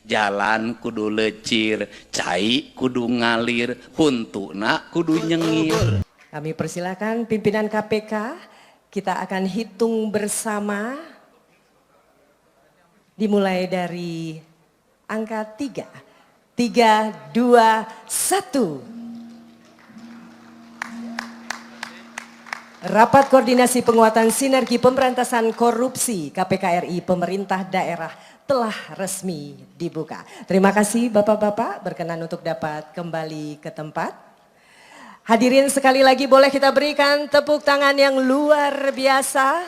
jalan kudu lecir, cai kudu ngalir, huntuna kudu nyengir. Kami persilakan pimpinan KPK, kita akan hitung bersama dimulai dari angka 3. 3, 2, 1. Rapat Koordinasi Penguatan Sinergi Pemberantasan Korupsi KPK RI Pemerintah Daerah telah resmi dibuka. Terima kasih Bapak-Bapak, berkenan untuk dapat kembali ke tempat. Hadirin sekali lagi boleh kita berikan tepuk tangan yang luar biasa.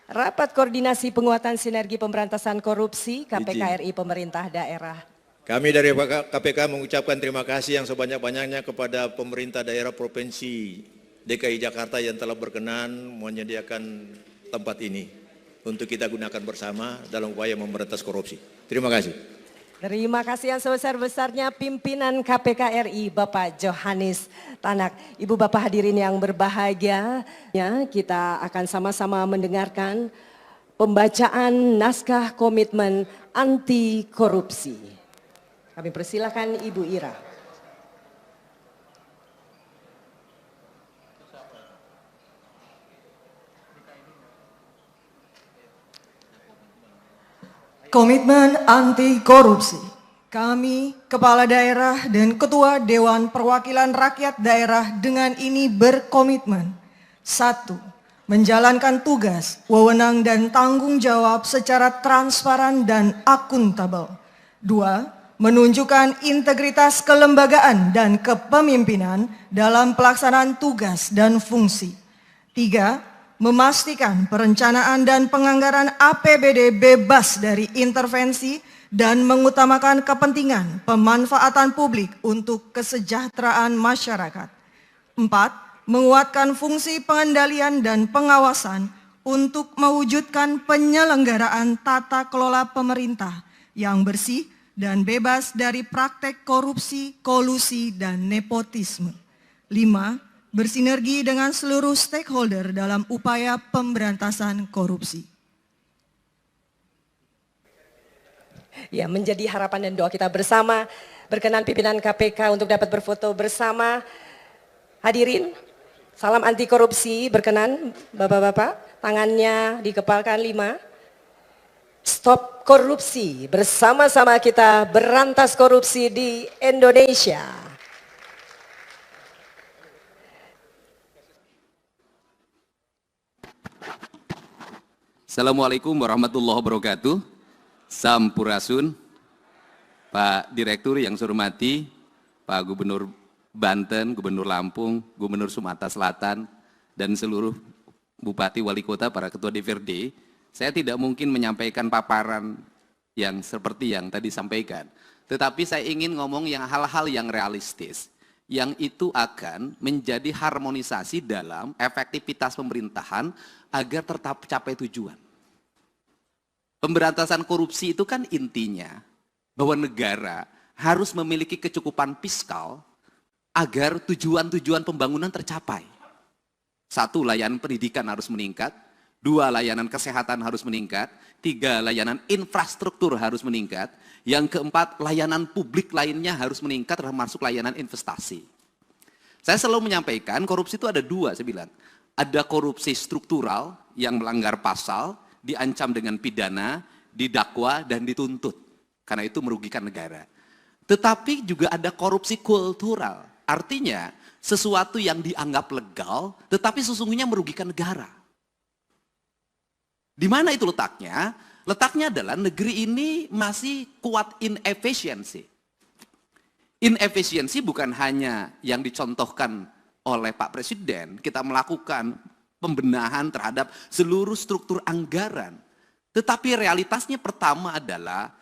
Rapat Koordinasi Penguatan Sinergi Pemberantasan Korupsi KPK RI Pemerintah Daerah. Kami dari KPK mengucapkan terima kasih yang sebanyak-banyaknya kepada pemerintah daerah Provinsi DKI Jakarta yang telah berkenan menyediakan tempat ini untuk kita gunakan bersama dalam upaya memberantas korupsi. Terima kasih. Terima kasih yang sebesar-besarnya pimpinan KPK RI Bapak Johannes Tanak. Ibu bapak hadirin yang berbahagia, ya, kita akan sama-sama mendengarkan pembacaan naskah komitmen anti korupsi. Kami persilakan Ibu Ira. Komitmen anti korupsi. Kami, Kepala Daerah dan Ketua Dewan Perwakilan Rakyat Daerah dengan ini berkomitmen. 1. Menjalankan tugas, wewenang dan tanggung jawab secara transparan dan akuntabel. 2. Menunjukkan integritas kelembagaan dan kepemimpinan dalam pelaksanaan tugas dan fungsi. 3. Memastikan perencanaan dan penganggaran APBD bebas dari intervensi dan mengutamakan kepentingan pemanfaatan publik untuk kesejahteraan masyarakat. 4. Menguatkan fungsi pengendalian dan pengawasan untuk mewujudkan penyelenggaraan tata kelola pemerintah yang bersih dan bebas dari praktek korupsi, kolusi, dan nepotisme. 5. Bersinergi dengan seluruh stakeholder dalam upaya pemberantasan korupsi. Ya, menjadi harapan dan doa kita bersama. Berkenan pimpinan KPK untuk dapat berfoto bersama. Hadirin, salam anti korupsi, berkenan Bapak-bapak, tangannya dikepalkan 5. Stop korupsi, bersama-sama kita berantas korupsi di Indonesia. Assalamualaikum warahmatullahi wabarakatuh. Sampurasun. Pak Direktur yang saya hormati, Pak Gubernur Banten, Gubernur Lampung, Gubernur Sumatera Selatan, dan seluruh Bupati Wali Kota, para Ketua DPRD, saya tidak mungkin menyampaikan paparan yang seperti yang tadi sampaikan. Tetapi saya ingin ngomong yang hal-hal yang realistis, yang itu akan menjadi harmonisasi dalam efektivitas pemerintahan agar tetap capai tujuan. Pemberantasan korupsi itu kan intinya bahwa negara harus memiliki kecukupan fiskal agar tujuan-tujuan pembangunan tercapai. 1. Layanan pendidikan harus meningkat. 2. Layanan kesehatan harus meningkat. 3. Layanan infrastruktur harus meningkat. Yang keempat, layanan publik lainnya harus meningkat termasuk layanan investasi. Saya selalu menyampaikan korupsi itu ada 2, saya bilang. Ada korupsi struktural yang melanggar pasal, diancam dengan pidana, didakwa, dan dituntut. Karena itu merugikan negara. Tetapi juga ada korupsi kultural. Artinya sesuatu yang dianggap legal, tetapi sesungguhnya merugikan negara. Di mana itu letaknya? Letaknya adalah negeri ini masih kuat inefisiensi. Inefisiensi bukan hanya yang dicontohkan oleh Pak Presiden, kita melakukan pembenahan terhadap seluruh struktur anggaran. Tetapi realitasnya pertama adalah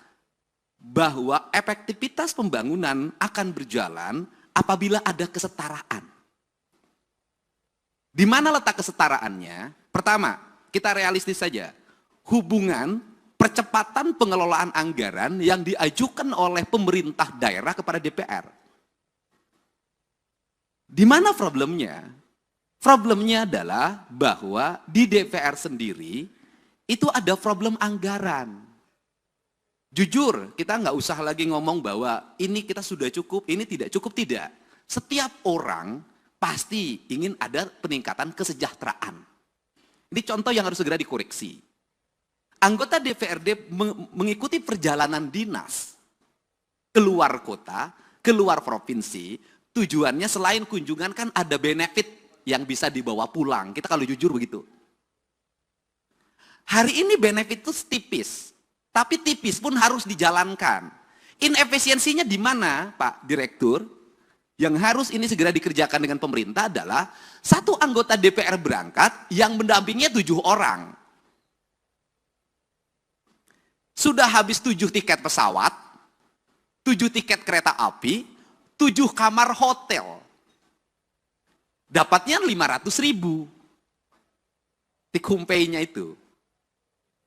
bahwa efektivitas pembangunan akan berjalan apabila ada kesetaraan. Di mana letak kesetaraannya? Pertama, kita realistis saja. Hubungan percepatan pengelolaan anggaran yang diajukan oleh pemerintah daerah kepada DPR. Di mana problemnya? Problemnya adalah bahwa di DPR sendiri itu ada problem anggaran. Jujur, kita nggak usah lagi ngomong bahwa ini kita sudah cukup, ini tidak cukup, tidak. Setiap orang pasti ingin ada peningkatan kesejahteraan. Ini contoh yang harus segera dikoreksi. Anggota DPRD mengikuti perjalanan dinas keluar kota, keluar provinsi, tujuannya selain kunjungan kan ada benefit yang bisa dibawa pulang. Kita kalau jujur begitu. Hari ini benefit itu tipis, tapi tipis pun harus dijalankan. Inefisiensinya di mana, Pak Direktur? Yang harus ini segera dikerjakan dengan pemerintah adalah satu anggota DPR berangkat yang mendampinginya 7 orang. Sudah habis 7 tiket pesawat, 7 tiket kereta api, 7 kamar hotel. Dapatnya 500.000. Take-home-pay-nya itu.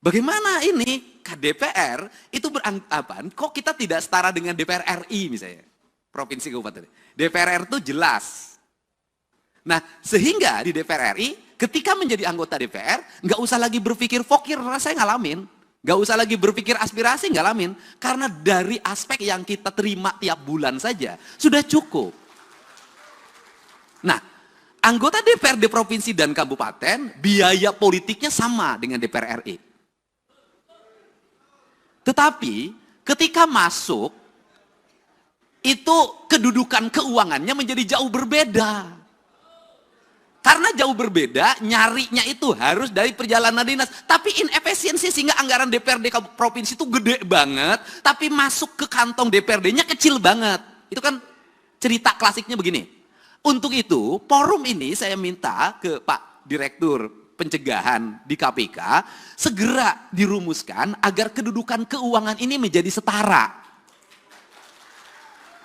Bagaimana ini KDPR itu beranggapan kok kita tidak setara dengan DPR RI misalnya. Provinsi Kabupaten. DPR RI itu jelas. Nah, sehingga di DPR RI ketika menjadi anggota DPR nggak usah lagi berpikir fokir, saya ngalamin. Nggak usah lagi berpikir aspirasi, ngalamin. Karena dari aspek yang kita terima tiap bulan saja sudah cukup. Nah, anggota DPRD provinsi dan kabupaten biaya politiknya sama dengan DPR RI. Tetapi ketika masuk, itu kedudukan keuangannya menjadi jauh berbeda. Karena jauh berbeda, nyarinya itu harus dari perjalanan dinas. Tapi inefisiensi sehingga anggaran DPRD provinsi itu gede banget, tapi masuk ke kantong DPRD-nya kecil banget. Itu kan cerita klasiknya begini. Untuk itu, forum ini saya minta ke Pak Direktur Pencegahan di KPK, segera dirumuskan agar kedudukan keuangan ini menjadi setara.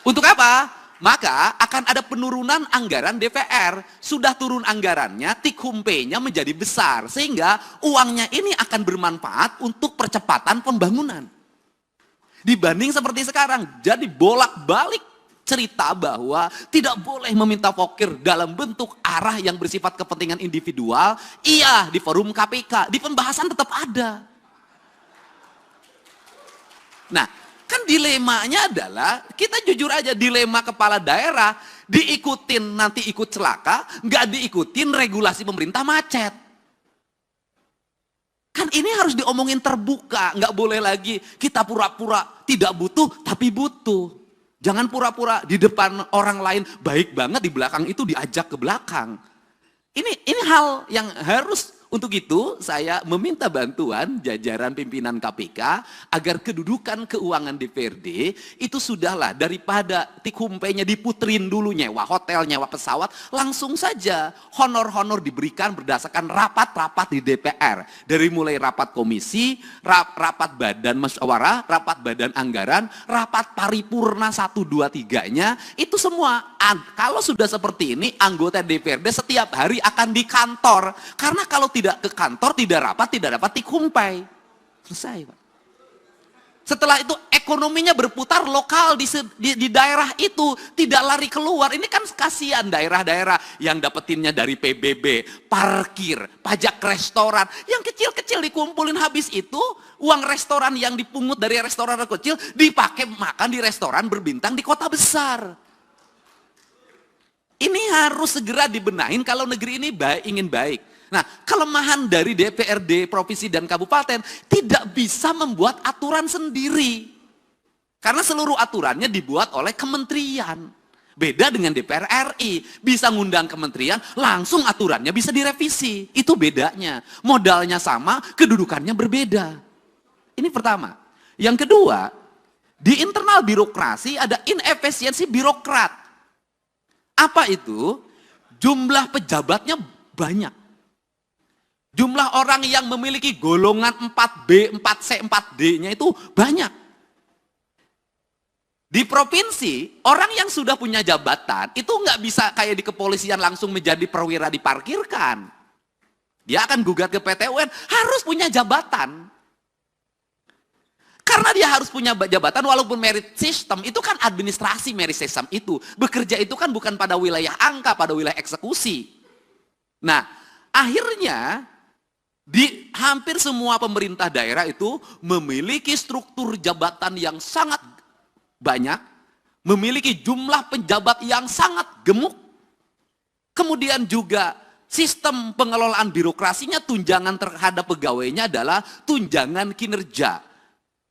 Untuk apa? Maka akan ada penurunan anggaran DPR. Sudah turun anggarannya, take-home pay-nya menjadi besar. Sehingga uangnya ini akan bermanfaat untuk percepatan pembangunan. Dibanding seperti sekarang. Jadi bolak-balik cerita bahwa tidak boleh meminta fokir dalam bentuk arah yang bersifat kepentingan individual. Iya, di forum KPK. Di pembahasan tetap ada. Nah, kan dilemanya adalah, kita jujur aja, dilema kepala daerah, diikutin nanti ikut celaka, nggak diikutin regulasi pemerintah macet. Kan ini harus diomongin terbuka, nggak boleh lagi kita pura-pura tidak butuh, tapi butuh. Jangan pura-pura di depan orang lain baik banget, di belakang itu diajak ke belakang. Ini hal yang harus. Untuk itu saya meminta bantuan jajaran pimpinan KPK agar kedudukan keuangan DPRD itu sudahlah daripada take-home pay-nya diputerin dulu, nyewa hotel, nyewa pesawat, langsung saja honor-honor diberikan berdasarkan rapat-rapat di DPR. Dari mulai rapat komisi, rapat badan musyawarah, rapat badan anggaran, rapat paripurna 1, 2, 3-nya, itu semua. Kalau sudah seperti ini, anggota DPRD setiap hari akan di kantor. Karena kalau tidak ke kantor, tidak dapat take-home pay. Selesai, Pak. Setelah itu ekonominya berputar lokal di daerah itu, tidak lari keluar. Ini kan kasihan daerah-daerah yang dapetinnya dari PBB, parkir, pajak restoran. Yang kecil-kecil dikumpulin, habis itu uang restoran yang dipungut dari restoran kecil dipakai makan di restoran berbintang di kota besar. Ini harus segera dibenahin kalau negeri ini ingin baik. Nah, kelemahan dari DPRD, provinsi dan kabupaten tidak bisa membuat aturan sendiri. Karena seluruh aturannya dibuat oleh kementerian. Beda dengan DPR RI, bisa ngundang kementerian, langsung aturannya bisa direvisi. Itu bedanya. Modalnya sama, kedudukannya berbeda. Ini pertama. Yang kedua, di internal birokrasi ada inefisiensi birokrat. Apa itu? Jumlah pejabatnya banyak. Jumlah orang yang memiliki golongan 4B, 4C, 4D-nya itu banyak. Di provinsi, orang yang sudah punya jabatan, itu nggak bisa kayak di kepolisian langsung menjadi perwira diparkirkan. Dia akan gugat ke PT UN, harus punya jabatan. Karena dia harus punya jabatan, walaupun merit system, itu kan administrasi merit system itu. Bekerja itu kan bukan pada wilayah angka, pada wilayah eksekusi. Nah, akhirnya Di hampir semua pemerintah daerah itu memiliki struktur jabatan yang sangat banyak, memiliki jumlah penjabat yang sangat gemuk, kemudian juga sistem pengelolaan birokrasinya, tunjangan terhadap pegawainya adalah tunjangan kinerja.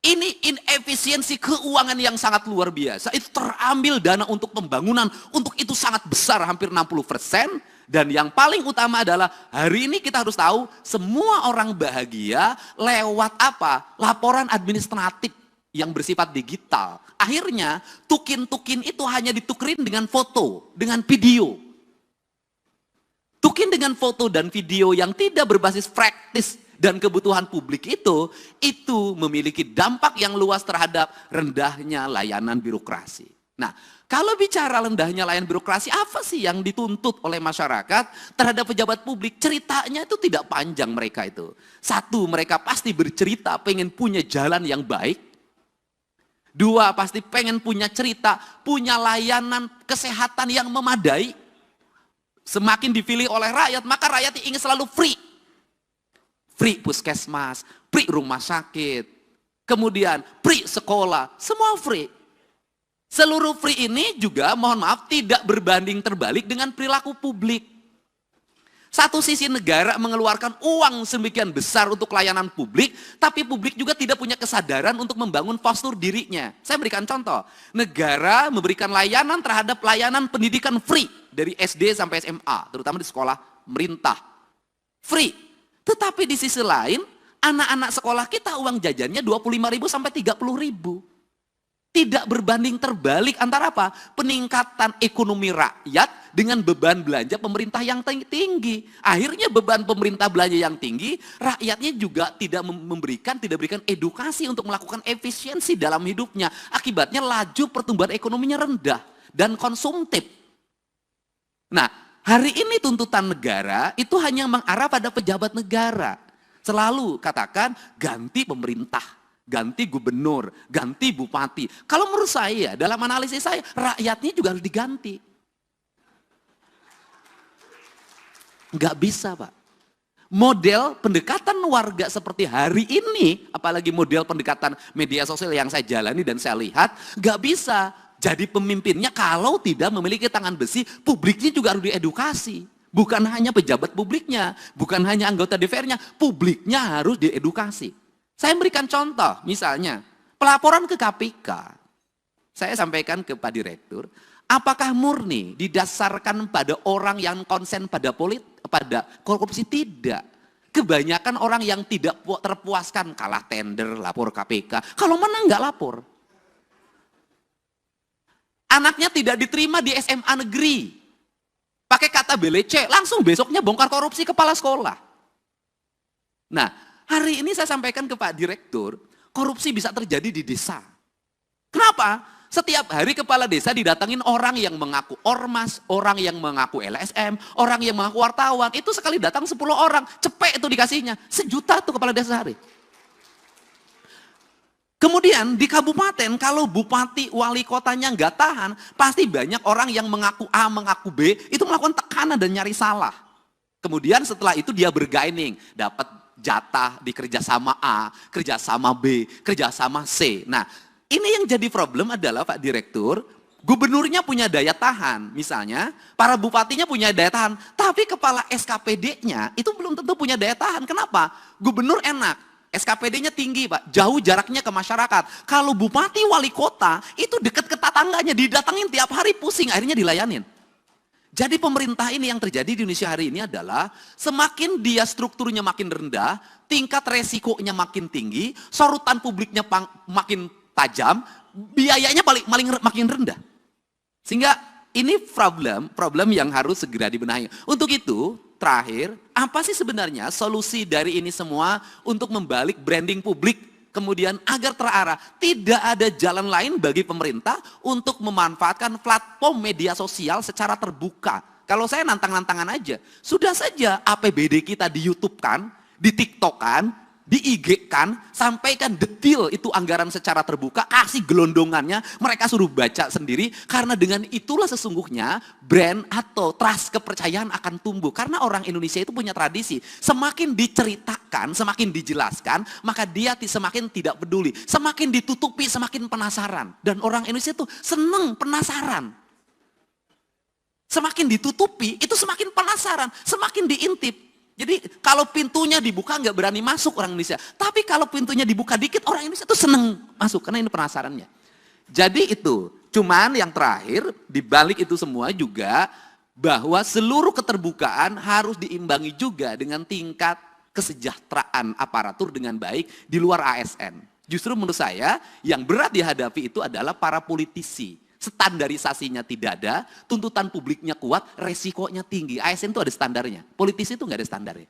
Ini inefisiensi keuangan yang sangat luar biasa. Itu terambil dana untuk pembangunan, untuk itu sangat besar, hampir 60%. Dan yang paling utama adalah hari ini kita harus tahu semua orang bahagia lewat apa? Laporan administratif yang bersifat digital. Akhirnya tukin-tukin itu hanya ditukerin dengan foto, dengan video. Tukin dengan foto dan video yang tidak berbasis praktis dan kebutuhan publik itu memiliki dampak yang luas terhadap rendahnya layanan birokrasi. Nah, kalau bicara rendahnya layanan birokrasi, apa sih yang dituntut oleh masyarakat terhadap pejabat publik? Ceritanya itu tidak panjang mereka itu. Satu, mereka pasti bercerita pengen punya jalan yang baik. Dua, pasti pengen punya cerita, punya layanan kesehatan yang memadai. Semakin dipilih oleh rakyat, maka rakyat ingin selalu free. Free puskesmas, free rumah sakit, kemudian free sekolah, semua free. Seluruh free ini juga, mohon maaf, tidak berbanding terbalik dengan perilaku publik. Satu sisi negara mengeluarkan uang sedemikian besar untuk layanan publik, tapi publik juga tidak punya kesadaran untuk membangun postur dirinya. Saya berikan contoh, negara memberikan layanan terhadap layanan pendidikan free dari SD sampai SMA, terutama di sekolah pemerintah. Free. Tetapi di sisi lain, anak-anak sekolah kita uang jajannya 25.000 sampai 30.000. Tidak berbanding terbalik antara apa? Peningkatan ekonomi rakyat dengan beban belanja pemerintah yang tinggi. Akhirnya beban pemerintah belanja yang tinggi, rakyatnya juga tidak berikan edukasi untuk melakukan efisiensi dalam hidupnya. Akibatnya laju pertumbuhan ekonominya rendah dan konsumtif. Nah, hari ini tuntutan negara itu hanya mengarah pada pejabat negara. Selalu katakan ganti pemerintah. Ganti gubernur, ganti bupati. Kalau menurut saya, dalam analisis saya, rakyatnya juga harus diganti. Nggak bisa, Pak. Model pendekatan warga seperti hari ini, apalagi model pendekatan media sosial yang saya jalani dan saya lihat, nggak bisa jadi pemimpinnya kalau tidak memiliki tangan besi, publiknya juga harus diedukasi. Bukan hanya pejabat publiknya, bukan hanya anggota DPR-nya, publiknya harus diedukasi. Saya berikan contoh, misalnya pelaporan ke KPK. Saya sampaikan ke Pak Direktur, apakah murni didasarkan pada orang yang konsen pada korupsi? Tidak. Kebanyakan orang yang tidak terpuaskan, kalah tender, lapor KPK. Kalau menang nggak lapor. Anaknya tidak diterima di SMA negeri. Pakai kata BLC, langsung besoknya bongkar korupsi kepala sekolah. Nah, hari ini saya sampaikan ke Pak Direktur, korupsi bisa terjadi di desa. Kenapa? Setiap hari kepala desa didatangin orang yang mengaku ormas, orang yang mengaku LSM, orang yang mengaku wartawan. Itu sekali datang 10 orang, cepet itu dikasihnya. 1 juta tuh kepala desa sehari. Kemudian di kabupaten, kalau bupati, wali kotanya nggak tahan, pasti banyak orang yang mengaku A, mengaku B, itu melakukan tekanan dan nyari salah. Kemudian setelah itu dia bergaining, dapat jatah di kerjasama A, kerjasama B, kerjasama C. Nah, ini yang jadi problem adalah Pak Direktur, gubernurnya punya daya tahan, misalnya para bupatinya punya daya tahan, tapi kepala SKPD-nya itu belum tentu punya daya tahan. Kenapa? Gubernur enak, SKPD-nya tinggi Pak, jauh jaraknya ke masyarakat. Kalau bupati wali kota itu dekat ke tetangganya, didatangin tiap hari pusing, akhirnya dilayanin. Jadi pemerintah ini yang terjadi di Indonesia hari ini adalah semakin dia strukturnya makin rendah, tingkat resikonya makin tinggi, sorotan publiknya makin tajam, biayanya makin rendah. Sehingga ini problem yang harus segera dibenahi. Untuk itu, terakhir, apa sih sebenarnya solusi dari ini semua untuk membalik branding publik? Kemudian agar terarah, tidak ada jalan lain bagi pemerintah untuk memanfaatkan platform media sosial secara terbuka. Kalau saya nantang-nantangan aja, sudah saja APBD kita di YouTube kan, di TikTok kan, di IG-kan, sampaikan detail itu anggaran secara terbuka, kasih gelondongannya, mereka suruh baca sendiri, karena dengan itulah sesungguhnya brand atau trust kepercayaan akan tumbuh. Karena orang Indonesia itu punya tradisi, semakin diceritakan, semakin dijelaskan, maka dia semakin tidak peduli. Semakin ditutupi, semakin penasaran. Dan orang Indonesia itu seneng penasaran. Semakin ditutupi, itu semakin penasaran, semakin diintip. Jadi kalau pintunya dibuka nggak berani masuk orang Indonesia. Tapi kalau pintunya dibuka dikit orang Indonesia tuh seneng masuk karena ini penasarannya. Jadi itu, cuman yang terakhir dibalik itu semua juga bahwa seluruh keterbukaan harus diimbangi juga dengan tingkat kesejahteraan aparatur dengan baik di luar ASN. Justru menurut saya yang berat dihadapi itu adalah para politisi. Standarisasinya tidak ada, tuntutan publiknya kuat, resikonya tinggi. ASN itu ada standarnya, politisi itu nggak ada standarnya.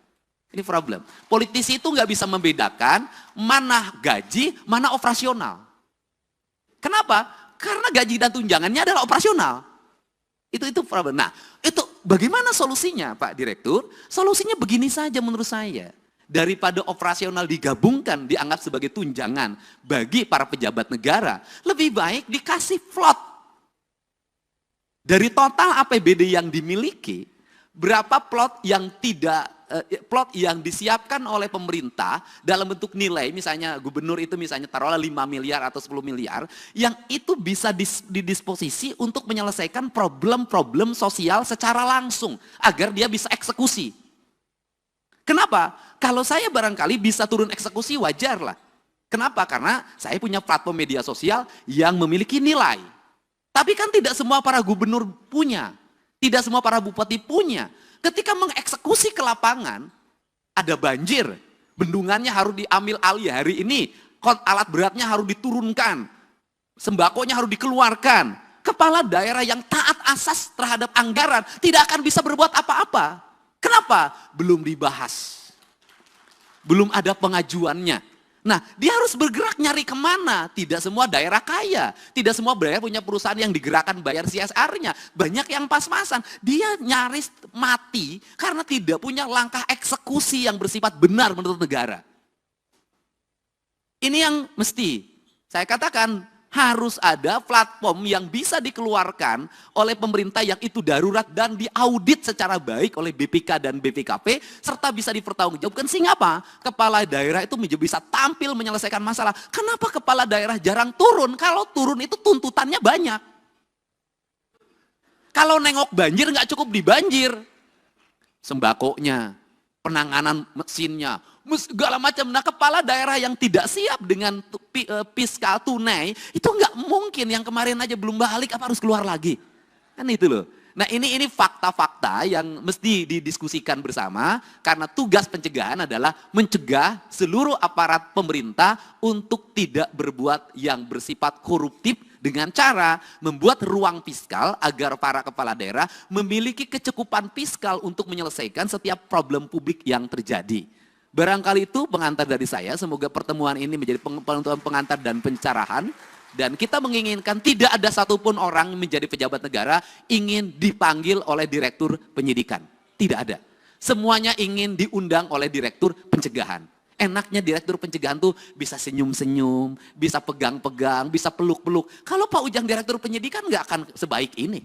Ini problem. Politisi itu nggak bisa membedakan mana gaji, mana operasional. Kenapa? Karena gaji dan tunjangannya adalah operasional. Itu problem. Nah, itu bagaimana solusinya Pak Direktur? Solusinya begini saja menurut saya. Daripada operasional digabungkan, dianggap sebagai tunjangan bagi para pejabat negara, lebih baik dikasih plot. Dari total APBD yang dimiliki, berapa plot yang plot yang disiapkan oleh pemerintah dalam bentuk nilai, misalnya gubernur itu misalnya taruhlah 5 miliar atau 10 miliar, yang itu bisa didisposisi untuk menyelesaikan problem-problem sosial secara langsung, agar dia bisa eksekusi. Kenapa? Kalau saya barangkali bisa turun eksekusi wajar lah. Kenapa? Karena saya punya platform media sosial yang memiliki nilai. Tapi kan tidak semua para gubernur punya, tidak semua para bupati punya. Ketika mengeksekusi ke lapangan, ada banjir, bendungannya harus diambil alih hari ini, alat beratnya harus diturunkan, sembakonya harus dikeluarkan. Kepala daerah yang taat asas terhadap anggaran tidak akan bisa berbuat apa-apa. Kenapa? Belum dibahas, belum ada pengajuannya. Nah, dia harus bergerak nyari kemana. Tidak semua daerah kaya. Tidak semua daerah punya perusahaan yang digerakkan bayar CSR-nya. Banyak yang pas-pasan. Dia nyaris mati karena tidak punya langkah eksekusi yang bersifat benar menurut negara. Ini yang mesti saya katakan, harus ada platform yang bisa dikeluarkan oleh pemerintah yang itu darurat dan diaudit secara baik oleh BPK dan BPKP serta bisa dipertanggungjawabkan. Sehingga apa? Kepala daerah itu bisa tampil menyelesaikan masalah. Kenapa kepala daerah jarang turun? Kalau turun itu tuntutannya banyak. Kalau nengok banjir nggak cukup di banjir. Sembakonya, penanganan mesinnya, segala macam. Nah, kepala daerah yang tidak siap dengan fiskal tunai, itu nggak mungkin. Yang kemarin aja belum balik, apa harus keluar lagi? Kan itu loh. Nah, ini fakta-fakta yang mesti didiskusikan bersama, karena tugas pencegahan adalah mencegah seluruh aparat pemerintah untuk tidak berbuat yang bersifat koruptif dengan cara membuat ruang fiskal agar para kepala daerah memiliki kecukupan fiskal untuk menyelesaikan setiap problem publik yang terjadi. Barangkali itu pengantar dari saya, semoga pertemuan ini menjadi pengantar dan pencerahan. Dan kita menginginkan tidak ada satupun orang menjadi pejabat negara ingin dipanggil oleh direktur penyidikan. Tidak ada. Semuanya ingin diundang oleh direktur pencegahan. Enaknya direktur pencegahan tuh bisa senyum-senyum, bisa pegang-pegang, bisa peluk-peluk. Kalau Pak Ujang direktur penyidikan nggak akan sebaik ini.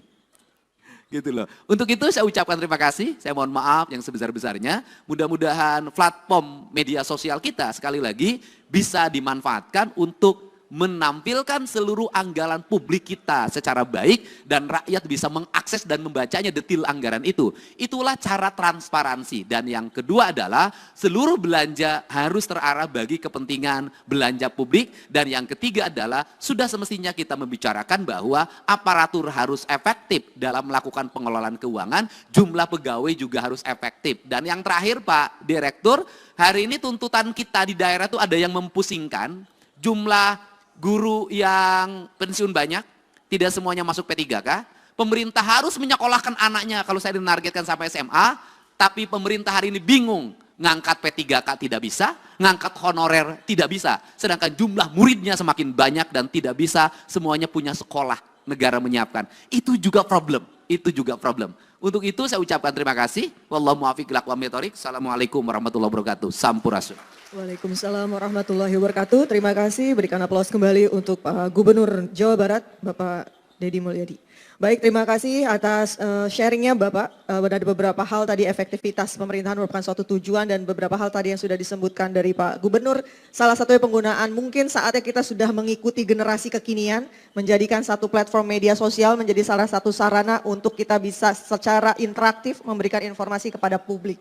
Gitu loh. Untuk itu saya ucapkan terima kasih, saya mohon maaf yang sebesar-besarnya. Mudah-mudahan platform media sosial kita sekali lagi bisa dimanfaatkan untuk menampilkan seluruh anggaran publik kita secara baik dan rakyat bisa mengakses dan membacanya detail anggaran itu. Itulah cara transparansi. Dan yang kedua adalah seluruh belanja harus terarah bagi kepentingan belanja publik. Dan yang ketiga adalah sudah semestinya kita membicarakan bahwa aparatur harus efektif dalam melakukan pengelolaan keuangan, jumlah pegawai juga harus efektif. Dan yang terakhir Pak Direktur, hari ini tuntutan kita di daerah itu ada yang mempusingkan, jumlah guru yang pensiun banyak, tidak semuanya masuk P3K. Pemerintah harus menyekolahkan anaknya kalau saya dinargetkan sampai SMA, tapi pemerintah hari ini bingung, ngangkat P3K tidak bisa, ngangkat honorer tidak bisa. Sedangkan jumlah muridnya semakin banyak dan tidak bisa semuanya punya sekolah negara menyiapkan. Itu juga problem, itu juga problem. Untuk itu saya ucapkan terima kasih. Wallahu muwaffiq ila aqwamit thoriq. Assalamualaikum warahmatullahi wabarakatuh. Sampurasun. Waalaikumsalam warahmatullahi wabarakatuh. Terima kasih, berikan aplaus kembali untuk Pak Gubernur Jawa Barat, Bapak Deddy Mulyadi. Baik, terima kasih atas sharingnya Bapak. Ada beberapa hal tadi efektivitas pemerintahan merupakan suatu tujuan dan beberapa hal tadi yang sudah disebutkan dari Pak Gubernur. Salah satunya penggunaan mungkin saatnya kita sudah mengikuti generasi kekinian, menjadikan satu platform media sosial menjadi salah satu sarana untuk kita bisa secara interaktif memberikan informasi kepada publik.